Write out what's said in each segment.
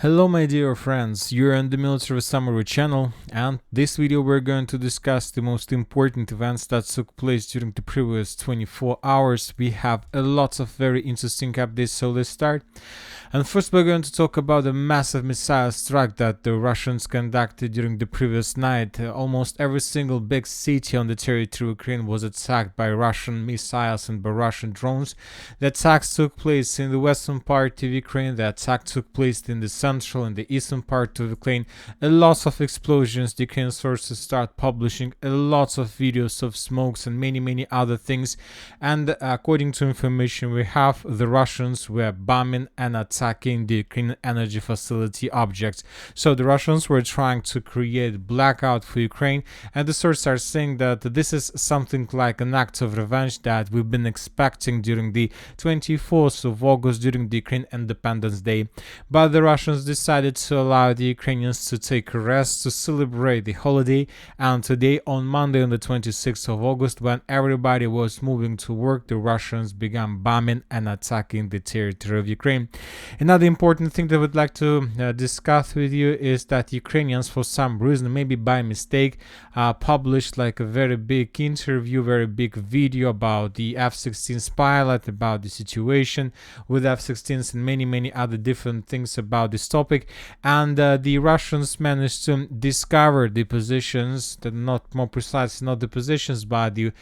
Hello my dear friends, you're on the Military Summary channel, and this video we're going to discuss the most important events that took place during the previous 24 hours. We have a lot of very interesting updates, so let's start. And first we're going to talk about a massive missile strike that the Russians conducted during the previous night. Almost every single big city on the territory of Ukraine was attacked by Russian missiles and by Russian drones. The attacks took place in the western part of Ukraine, the attack took place in the central and the eastern part of Ukraine. A lot of explosions. The Ukrainian sources start publishing a lot of videos of smokes and many other things. And according to information we have, the Russians were bombing and attacking the Ukrainian energy facility objects. So the Russians were trying to create blackout for Ukraine, and the sources are saying that this is something like an act of revenge that we've been expecting during the 24th of August, during the Ukraine Independence Day. But the Russians decided to allow the Ukrainians to take a rest, to celebrate the holiday, and today on Monday on the 26th of August, when everybody was moving to work, the Russians began bombing and attacking the territory of Ukraine. Another important thing that I would like to discuss with you is that Ukrainians, for some reason, maybe by mistake, published like a very big interview, very big video about the F-16's pilot, about the situation with F-16s and many other different things about this topic. And the Russians managed to discover the positions, that not more precise, not the positions, but the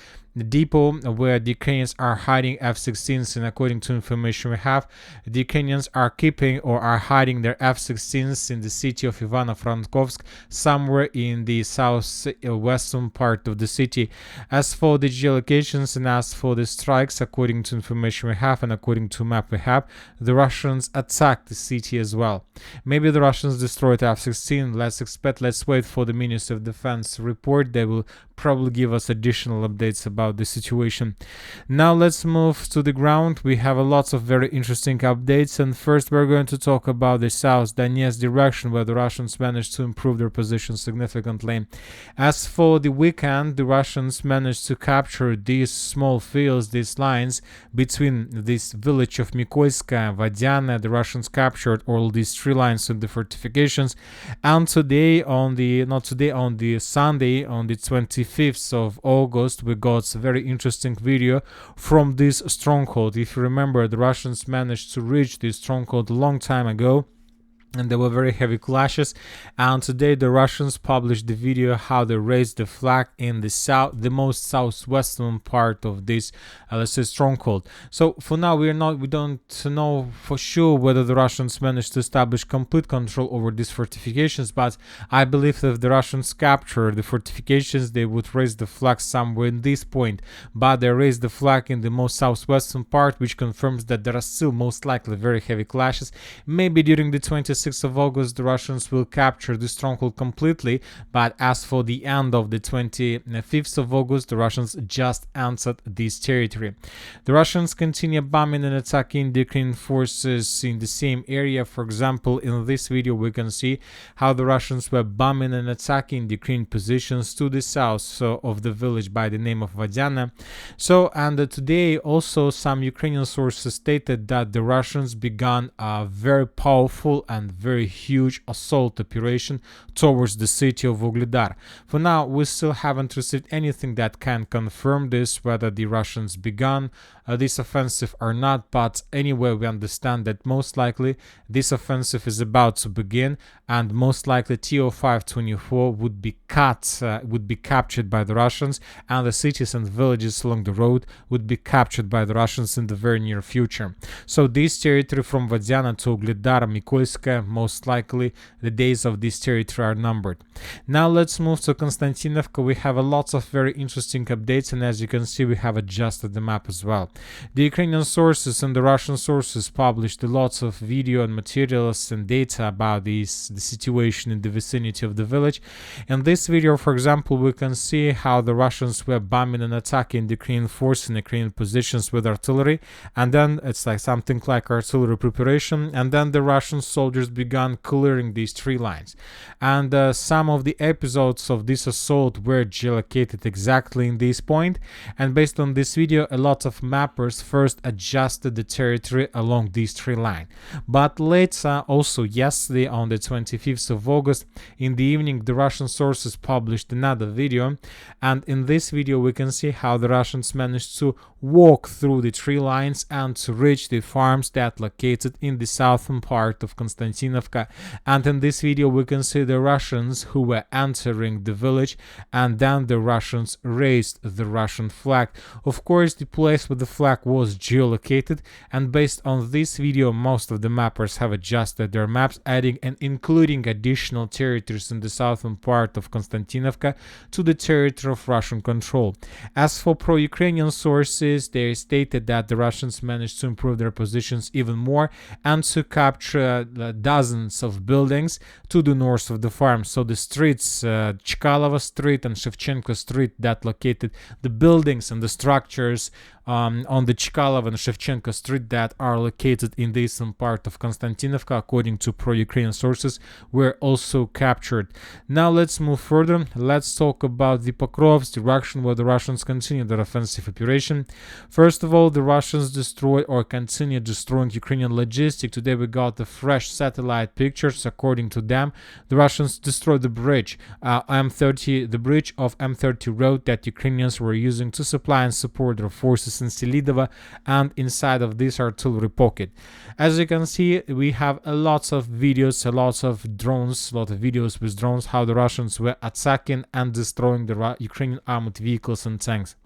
depot where the Ukrainians are hiding F-16s, and according to information we have, the Ukrainians are keeping or are hiding their F-16s in the city of Ivano-Frankivsk, somewhere in the southwestern part of the city. As for the geolocations and as for the strikes, according to information we have and according to map we have, the Russians attacked the city as well. Maybe the Russians destroyed F-16. Let's wait for the Ministry of Defense report. They will probably give us additional updates about the situation. Now let's move to the ground. We have a lots of very interesting updates, and first we're going to talk about the South Donetsk direction, where the Russians managed to improve their position significantly. As for the weekend, the Russians managed to capture these small fields, these lines between this village of Mykolaiska and Vadiana. The Russians captured all these three lines in the fortifications, and today on the Sunday, on the 25th of August, we got a very interesting video from this stronghold. If you remember, the Russians managed to reach this stronghold a long time ago, and there were very heavy clashes, and today the Russians published the video how they raised the flag in the most southwestern part of this let's say stronghold. So for now we don't know for sure whether the Russians managed to establish complete control over these fortifications, but I believe that if the Russians capture the fortifications, they would raise the flag somewhere in this point, but they raised the flag in the most southwestern part, which confirms that there are still most likely very heavy clashes. Maybe during the 26th of August the Russians will capture the stronghold completely, but as for the end of the 25th of August, the Russians just entered this territory. The Russians continue bombing and attacking the Ukrainian forces in the same area. For example, in this video we can see how the Russians were bombing and attacking the Ukrainian positions to the south of the village by the name of Vadiana. So, and today also some Ukrainian sources stated that the Russians began a very powerful and very huge assault operation towards the city of Ugledar. For now, we still haven't received anything that can confirm this, whether the Russians began this offensive or not, but anyway we understand that most likely this offensive is about to begin, and most likely TO524 would be captured by the Russians, and the cities and villages along the road would be captured by the Russians in the very near future. So this territory from Vadiana to Ugledar, Mykolaiska, most likely the days of this territory are numbered. Now let's move to Konstantinivka. We have a lot of very interesting updates, and as you can see we have adjusted the map as well. The Ukrainian sources and the Russian sources published lots of video and materials and data about the situation in the vicinity of the village. In this video, for example, we can see how the Russians were bombing and attacking the Ukrainian force in Ukrainian positions with artillery, and then it's like something like artillery preparation, and then the Russian soldiers began clearing these tree lines. And some of the episodes of this assault were geolocated exactly in this point, and based on this video a lot of map mappers first adjusted the territory along this tree line. But later, also yesterday on the 25th of August, in the evening, the Russian sources published another video, and in this video we can see how the Russians managed to walk through the tree lines and to reach the farms that located in the southern part of Konstantinivka. And in this video we can see the Russians who were entering the village, and then the Russians raised the Russian flag. Of course, the place where the flag was geolocated, and based on this video most of the mappers have adjusted their maps, adding and including additional territories in the southern part of Konstantinivka to the territory of Russian control. As for pro-Ukrainian sources, they stated that the Russians managed to improve their positions even more and to capture dozens of buildings to the north of the farm. So the streets, Chkalova Street and Shevchenko Street, that located the buildings and the structures on the Chkalov and Shevchenko Street that are located in the eastern part of Konstantinivka, according to pro-Ukrainian sources, were also captured. Now let's move further. Let's talk about the Pokrovsk direction where the Russians continue their offensive operation. First of all, the Russians destroyed or continue destroying Ukrainian logistics. Today we got the fresh satellite pictures. According to them, the Russians destroyed the bridge, the bridge of M30 road that Ukrainians were using to supply and support their forces in Selidova and inside of this artillery pocket. As you can see, we have a lot of videos, a lot of videos with drones, how the Russians were attacking and destroying the Ukrainian armored vehicles and tanks.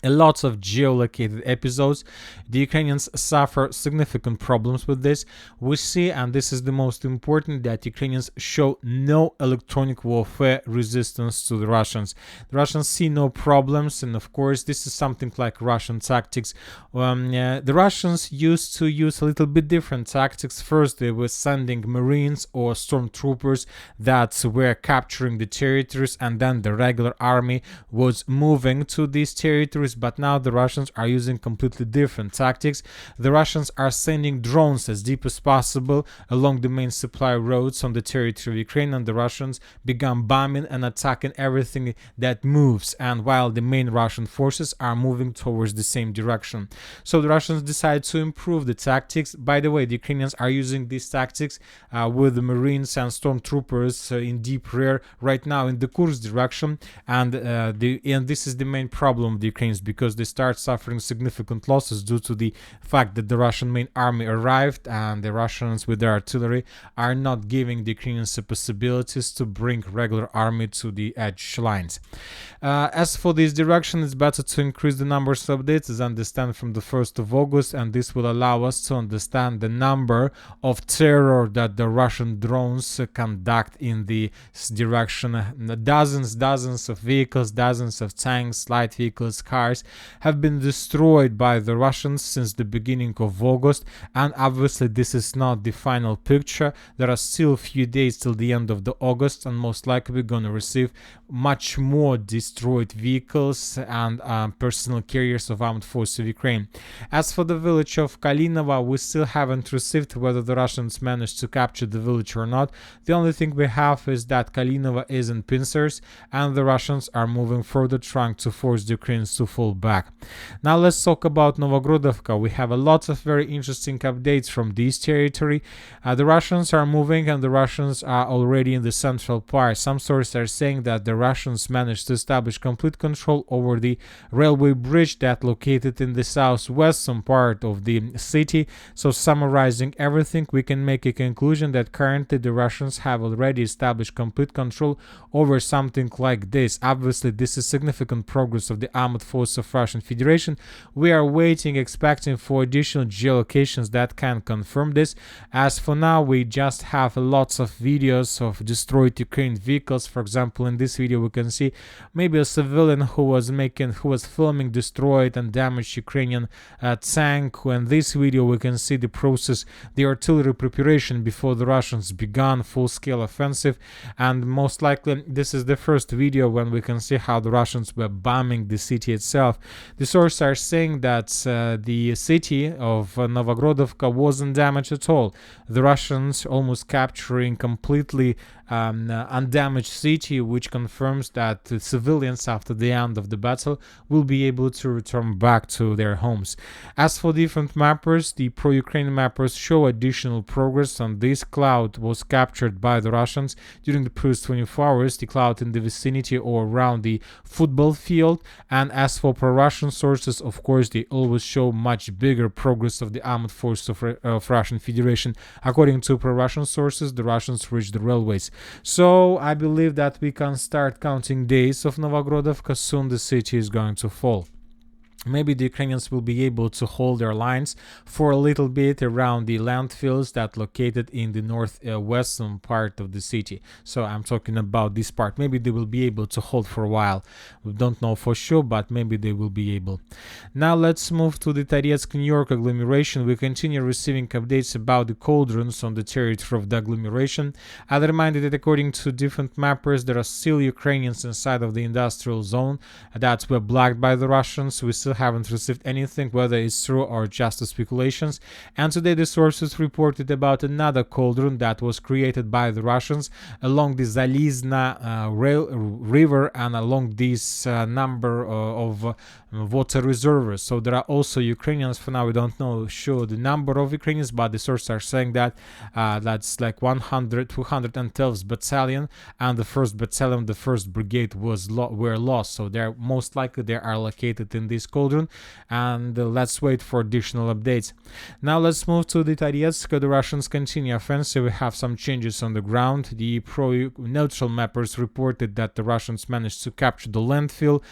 A lot of geolocated episodes. The Ukrainians suffer significant problems with this. We see, and this is the most important, that Ukrainians show no electronic warfare resistance to the Russians. The Russians see no problems, and of course this is something like Russian tactics. The Russians used to use a little bit different tactics. First, they were sending Marines or stormtroopers that were capturing the territories, and then the regular army was moving to these territories. But now the Russians are using completely different tactics. The Russians are sending drones as deep as possible along the main supply roads on the territory of Ukraine, and the Russians began bombing and attacking everything that moves, and while the main Russian forces are moving towards the same direction. So the Russians decided to improve the tactics. By the way, the Ukrainians are using these tactics with the Marines and stormtroopers in deep rear right now in the Kursk direction, and this is the main problem of the Ukrainians, because they start suffering significant losses due to the fact that the Russian main army arrived, and the Russians with their artillery are not giving the Ukrainians the possibilities to bring regular army to the edge lines. As for this direction, it's better to increase the numbers of dates, as understand from the 1st of August, and this will allow us to understand the number of terror that the Russian drones conduct in this direction. Dozens of vehicles, dozens of tanks, light vehicles, cars have been destroyed by the Russians since the beginning of August, and obviously this is not the final picture. There are still a few days till the end of the August, and most likely we're going to receive much more destroyed vehicles and personal carriers of armed forces of Ukraine. As for the village of Kalinova, we still haven't received whether the Russians managed to capture the village or not. The only thing we have is that Kalinova is in pincers, and the Russians are moving further, trying to force the Ukrainians to fall back. Now let's talk about Novohrodivka. We have a lot of very interesting updates from this territory. The Russians are moving, and the Russians are already in the central part. Some sources are saying that the Russians managed to establish complete control over the railway bridge that located in the southwestern part of the city. So summarizing everything, we can make a conclusion that currently the Russians have already established complete control over something like this. Obviously this is significant progress of the armed force of Russian Federation. We are waiting, expecting for additional geolocations that can confirm this. As for now, we just have lots of videos of destroyed Ukrainian vehicles. For example, in this video we can see maybe a civilian who was filming destroyed and damaged Ukrainian tank. In this video we can see the process, the artillery preparation before the Russians began full-scale offensive, and most likely this is the first video when we can see how the Russians were bombing the city itself itself. The sources are saying that the city of Novohrodivka wasn't damaged at all. The Russians almost capturing completely undamaged city, which confirms that the civilians after the end of the battle will be able to return back to their homes. As for different mappers, the pro-Ukrainian mappers show additional progress on this. Cloud was captured by the Russians during the previous 24 hours, the cloud in the vicinity or around the football field. And as for pro-Russian sources, of course, they always show much bigger progress of the armed forces of Russian Federation. According to pro-Russian sources, the Russians reached the railways. So I believe that we can start counting days of Novohrodivka. Soon the city is going to fall. Maybe the Ukrainians will be able to hold their lines for a little bit around the landfills that located in the northwestern part of the city. So I'm talking about this part. Maybe they will be able to hold for a while. We don't know for sure, but maybe they will be able. Now let's move to the Toretsk, New York agglomeration. We continue receiving updates about the cauldrons on the territory of the agglomeration. I'll remind you that according to different mappers, there are still Ukrainians inside of the industrial zone that were blocked by the Russians. We still haven't received anything, whether it's true or just speculations. And today the sources reported about another cauldron that was created by the Russians along the Zalizna river and along this number of water reservoirs. So there are also Ukrainians. For now we don't know sure the number of Ukrainians, but the sources are saying that that's like 212th battalion and the 1st battalion, the 1st brigade were lost. So they're most likely they are located in this cauldron, and let's wait for additional updates. Now let's move to the Toretsk. The Russians continue offensive. We have some changes on the ground. The pro-neutral mappers reported that the Russians managed to capture the landfill,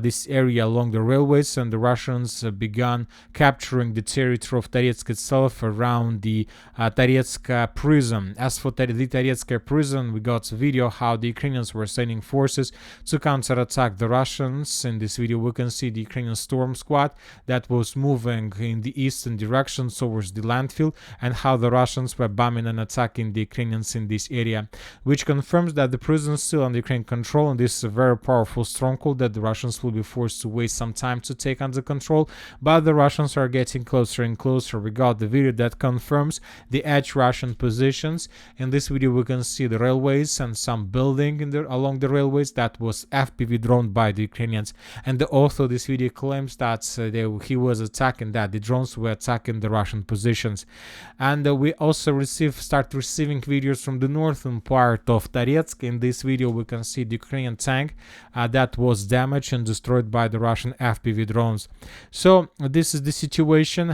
this area along the railways, and the Russians began capturing the territory of Toretsk itself around the Toretsk prison. As for the Toretsk prison, we got a video how the Ukrainians were sending forces to counterattack the Russians. In this video we can see the Ukrainian storm squad that was moving in the eastern direction towards the landfill, and how the Russians were bombing and attacking the Ukrainians in this area, which confirms that the prison is still under Ukrainian control, and this is a very powerful stronghold that the Russians will be forced to wait some time to take under control. But the Russians are getting closer and closer. We got the video that confirms the edge Russian positions. In this video we can see the railways and some building along the railways that was FPV droned by the Ukrainians, and the author of this video claims that he was attacking, that the drones were attacking the Russian positions. And we also start receiving videos from the northern part of Toretsk. In this video we can see the Ukrainian tank that was damaged and destroyed by the Russian FPV drones. So this is the situation.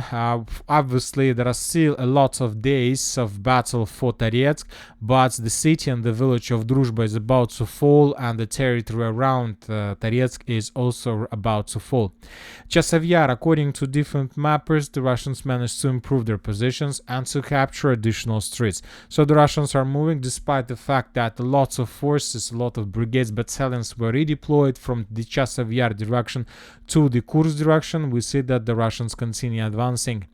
Obviously there are still a lot of days of battle for Toretsk, but the city and the village of Druzhba is about to fall, and the territory around Toretsk is also about to fall. Chasiv Yar, according to different mappers, the Russians managed to improve their positions and to capture additional streets. So the Russians are moving despite the fact that lots of forces, a lot of brigades, battalions were redeployed from the Chasiv Yar direction to the Kursk direction. We see that the Russians continue advancing.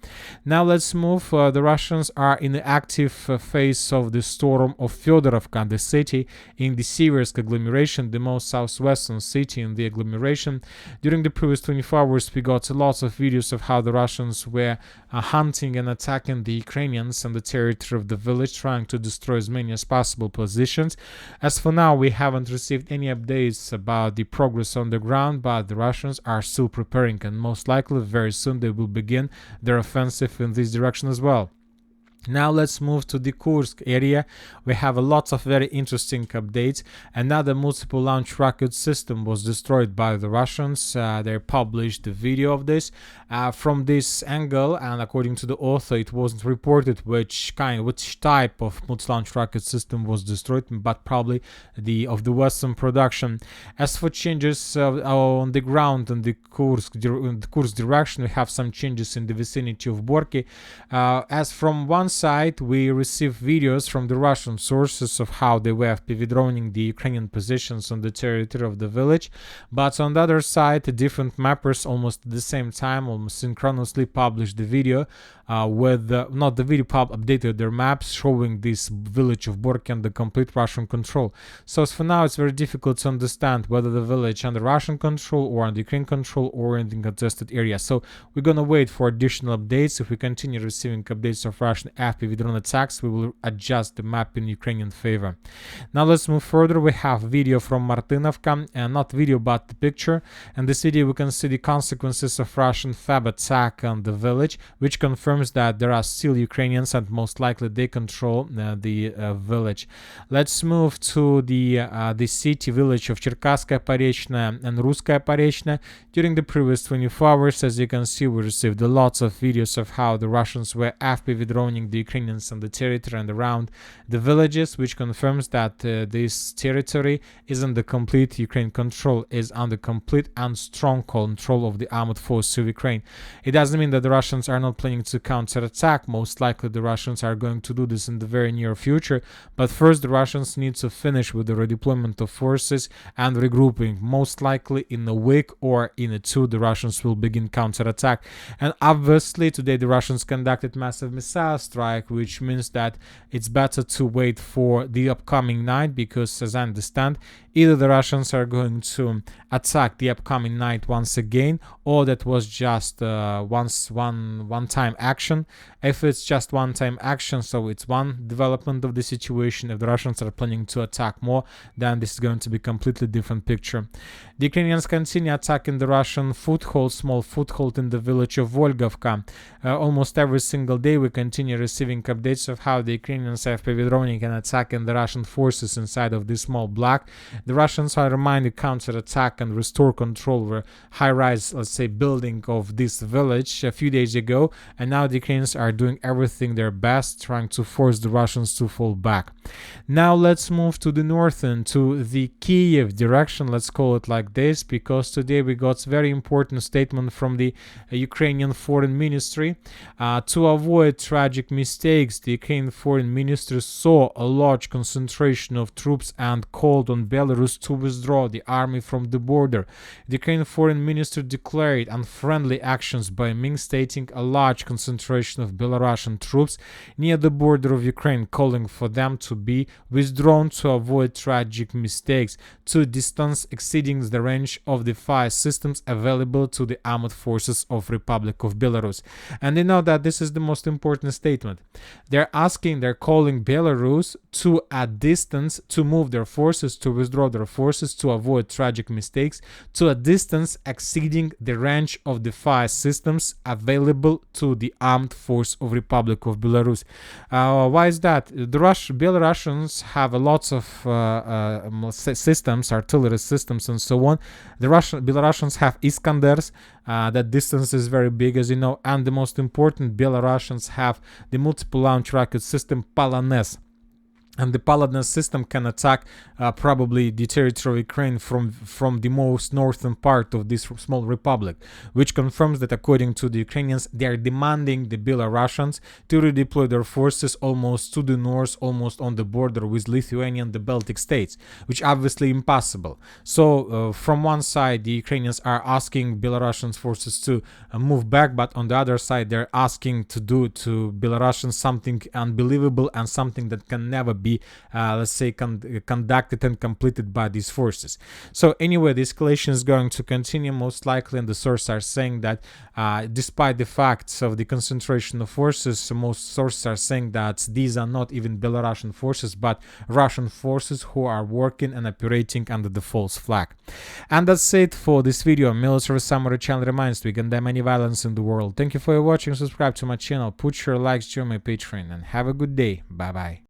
Now let's move. The Russians are in the active phase of the storm of Fyodorovka, the city in the Siversk agglomeration, the most southwestern city in the agglomeration. During the previous 24 hours we got lots of videos of how the Russians were hunting and attacking the Ukrainians and the territory of the village, trying to destroy as many as possible positions. As for now we haven't received any updates about the progress on the ground, but the Russians are still preparing, and most likely very soon they will begin their offensive in this direction as well. Now let's move to the Kursk area. We have a lot of very interesting updates. Another multiple launch rocket system was destroyed by the Russians. They published the video of this from this angle, and according to the author it wasn't reported which type of multi-launch rocket system was destroyed, but probably of the Western production. As for changes on the ground in the Kursk direction, we have some changes in the vicinity of Borky. As from one side, we receive videos from the Russian sources of how they were FPV droning the Ukrainian positions on the territory of the village, but on the other side, different mappers almost at the same time, almost synchronously published the video not the video updated their maps showing this village of Borki under complete Russian control. So for now, it's very difficult to understand whether the village under Russian control or under Ukraine control or in the contested area. So we're gonna wait for additional updates. If we continue receiving updates of Russian FPV drone attacks, we will adjust the map in Ukrainian favor. Now let's move further. We have video from Martinovka, and not video but the picture. And this video we can see the consequences of Russian FAB attack on the village, which confirms that there are still Ukrainians and most likely they control the village. Let's move to the city village of Cherkasskaya Porечная and Russkaya Porечная. During the previous 24 hours, as you can see, we received lots of videos of how the Russians were FPV droning the Ukrainians on the territory and around the villages, which confirms that this territory is under complete Ukraine control, is under complete and strong control of the armed forces of Ukraine. It doesn't mean that the Russians are not planning to counter-attack. Most likely the Russians are going to do this in the very near future, but first the Russians need to finish with the redeployment of forces and regrouping. Most likely in a week or in a two the Russians will begin counter-attack. And obviously today the Russians conducted massive missile strike, which means that it's better to wait for the upcoming night, because as I understand, either the Russians are going to attack the upcoming night once again, or that was just one-time action. If it's just one-time action, so it's one development of the situation. If the Russians are planning to attack more, then this is going to be a completely different picture. The Ukrainians continue attacking the Russian small foothold in the village of Volgovka. Almost every single day we continue receiving updates of how the Ukrainians are FPV droning and attacking the Russian forces inside of this small block. The Russians are reminded counter-attack and restore control over high-rise, let's say, building of this village a few days ago, and now the Ukrainians are doing everything their best, trying to force the Russians to fall back. Now let's move to the north and to the Kiev direction, let's call it like this, because today we got very important statement from the Ukrainian Foreign Ministry. To avoid tragic mistakes, the Ukrainian Foreign Ministry saw a large concentration of troops and called on Belarus to withdraw the army from the border. The Ukrainian Foreign Ministry declared unfriendly actions by Minsk, stating a large concentration of Belarusian troops near the border of Ukraine, calling for them to be withdrawn to avoid tragic mistakes to a distance exceeding the range of the fire systems available to the armed forces of Republic of Belarus. And they know that this is the most important statement. They're calling Belarus to a distance to move their forces, to withdraw their forces to avoid tragic mistakes to a distance exceeding the range of the fire systems available to the armed force of Republic of Belarus. Why is that? The Belarusians have lots of systems, artillery systems and so on. The Belarusians have Iskanders. That distance is very big, as you know, and the most important, Belarusians have the multiple launch rocket system Polonez. And the Polonez system can attack probably the territory of Ukraine from the most northern part of this small republic, which confirms that according to the Ukrainians, they are demanding the Belarusians to redeploy their forces almost to the north, almost on the border with Lithuania and the Baltic states, which obviously impossible. So from one side, the Ukrainians are asking Belarusian forces to move back, but on the other side, they're asking to do to Belarusians something unbelievable and something that can never be, let's say, conducted and completed by these forces. So anyway, the escalation is going to continue most likely, and the sources are saying that despite the facts of the concentration of forces, most sources are saying that these are not even Belarusian forces, but Russian forces who are working and operating under the false flag. And that's it for this video. Military Summary channel reminds we condemn any violence in the world. Thank you for watching. Subscribe to my channel, put your likes, join my Patreon, and have a good day. Bye bye.